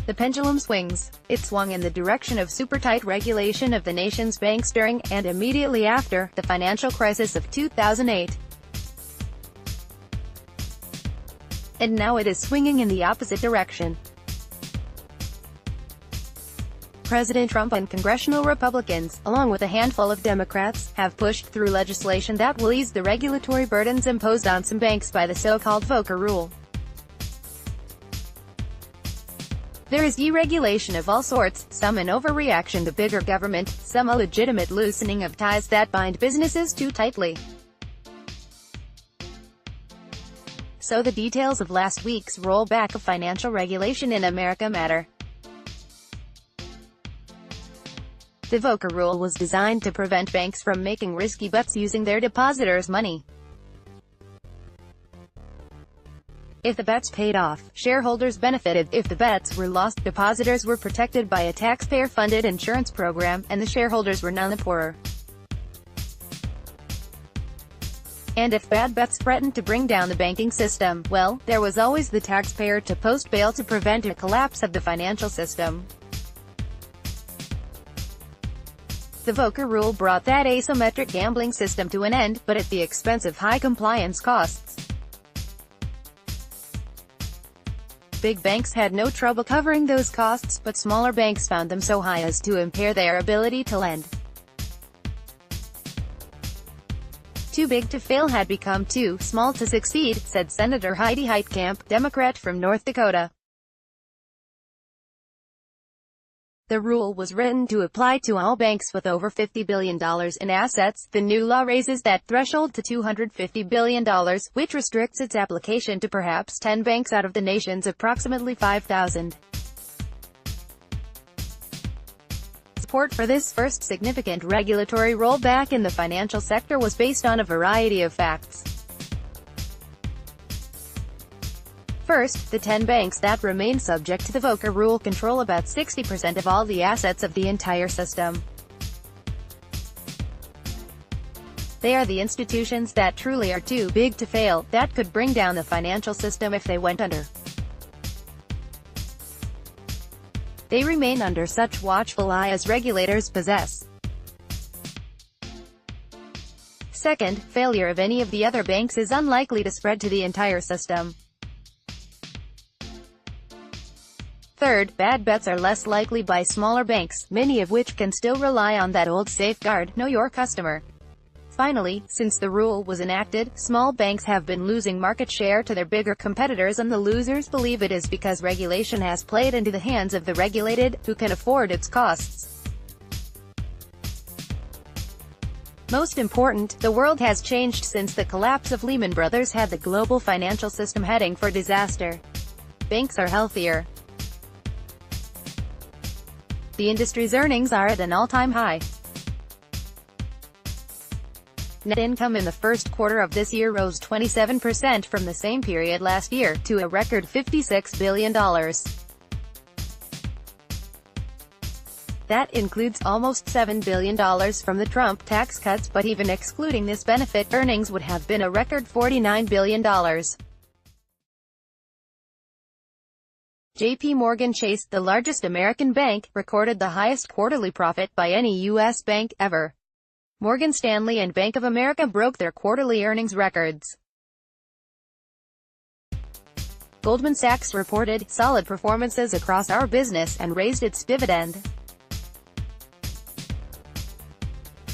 The pendulum swings. It swung in the direction of super-tight regulation of the nation's banks during, and immediately after, the financial crisis of 2008. And now it is swinging in the opposite direction. President Trump and congressional Republicans, along with a handful of Democrats, have pushed through legislation that will ease the regulatory burdens imposed on some banks by the so-called Volcker Rule. There is deregulation of all sorts, some an overreaction to bigger government, some a legitimate loosening of ties that bind businesses too tightly. So the details of last week's rollback of financial regulation in America matter. The Volcker Rule was designed to prevent banks from making risky bets using their depositors' money. If the bets paid off, shareholders benefited. If the bets were lost, depositors were protected by a taxpayer-funded insurance program, and the shareholders were none the poorer. And if bad bets threatened to bring down the banking system, well, there was always the taxpayer to post bail to prevent a collapse of the financial system. The Volcker Rule brought that asymmetric gambling system to an end, but at the expense of high compliance costs. Big banks had no trouble covering those costs, but smaller banks found them so high as to impair their ability to lend. Too big to fail had become too small to succeed, said Senator Heidi Heitkamp, Democrat from North Dakota. The rule was written to apply to all banks with over $50 billion in assets. The new law raises that threshold to $250 billion, which restricts its application to perhaps 10 banks out of the nation's approximately 5,000. Support for this first significant regulatory rollback in the financial sector was based on a variety of facts. First, the 10 banks that remain subject to the Volcker Rule control about 60% of all the assets of the entire system. They are the institutions that truly are too big to fail, that could bring down the financial system if they went under. They remain under such watchful eye as regulators possess. Second, failure of any of the other banks is unlikely to spread to the entire system. Third, bad bets are less likely by smaller banks, many of which can still rely on that old safeguard, know your customer. Finally, since the rule was enacted, small banks have been losing market share to their bigger competitors, and the losers believe it is because regulation has played into the hands of the regulated, who can afford its costs. Most important, the world has changed since the collapse of Lehman Brothers had the global financial system heading for disaster. Banks are healthier. The industry's earnings are at an all-time high. Net income in the first quarter of this year rose 27% from the same period last year, to a record $56 billion. That includes almost $7 billion from the Trump tax cuts, but even excluding this benefit, earnings would have been a record $49 billion. J.P. Morgan Chase, the largest American bank, recorded the highest quarterly profit by any U.S. bank ever. Morgan Stanley and Bank of America broke their quarterly earnings records. Goldman Sachs reported solid performances across our business and raised its dividend.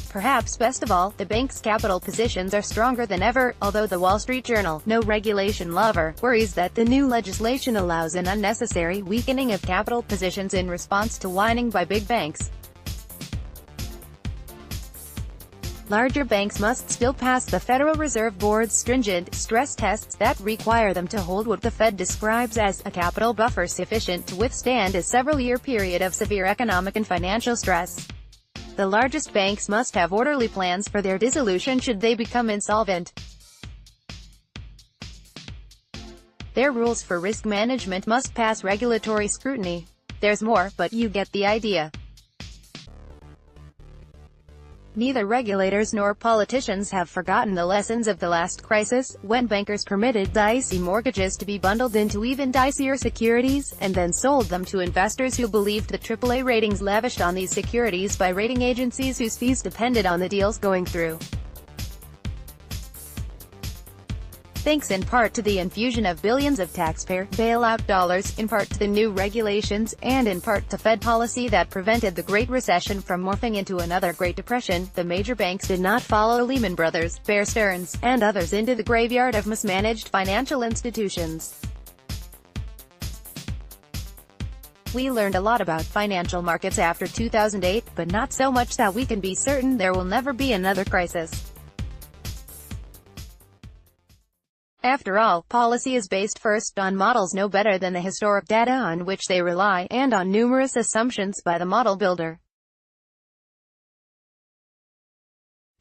Perhaps best of all, the bank's capital positions are stronger than ever, although the Wall Street Journal, no regulation lover, worries that the new legislation allows an unnecessary weakening of capital positions in response to whining by big banks. Larger banks must still pass the Federal Reserve Board's stringent stress tests that require them to hold what the Fed describes as a capital buffer sufficient to withstand a several-year period of severe economic and financial stress. The largest banks must have orderly plans for their dissolution should they become insolvent. Their rules for risk management must pass regulatory scrutiny. There's more, but you get the idea. Neither regulators nor politicians have forgotten the lessons of the last crisis, when bankers permitted dicey mortgages to be bundled into even dicier securities, and then sold them to investors who believed the AAA ratings lavished on these securities by rating agencies whose fees depended on the deals going through. Thanks in part to the infusion of billions of taxpayer bailout dollars, in part to the new regulations, and in part to Fed policy that prevented the Great Recession from morphing into another Great Depression, the major banks did not follow Lehman Brothers, Bear Stearns, and others into the graveyard of mismanaged financial institutions. We learned a lot about financial markets after 2008, but not so much that we can be certain there will never be another crisis. After all, policy is based first on models no better than the historic data on which they rely, and on numerous assumptions by the model builder.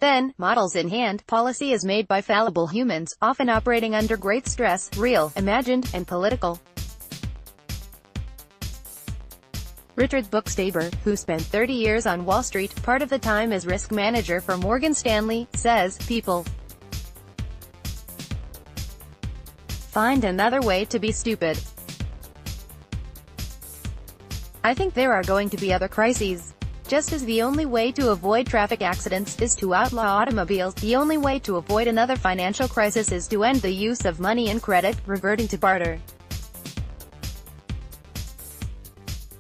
Then, models in hand, policy is made by fallible humans, often operating under great stress, real, imagined, and political. Richard Buchstaber, who spent 30 years on Wall Street, part of the time as risk manager for Morgan Stanley, says, "People find another way to be stupid. I think there are going to be other crises. Just as the only way to avoid traffic accidents is to outlaw automobiles, the only way to avoid another financial crisis is to end the use of money and credit, reverting to barter.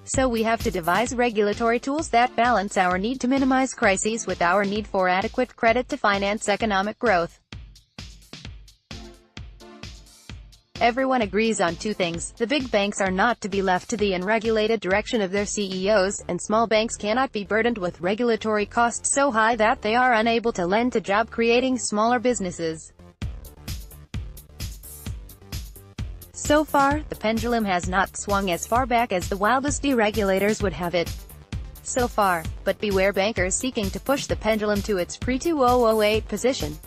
So we have to devise regulatory tools that balance our need to minimize crises with our need for adequate credit to finance economic growth." Everyone agrees on two things: the big banks are not to be left to the unregulated direction of their CEOs, and small banks cannot be burdened with regulatory costs so high that they are unable to lend to job-creating smaller businesses. So far, the pendulum has not swung as far back as the wildest deregulators would have it. So far. But beware bankers seeking to push the pendulum to its pre-2008 position.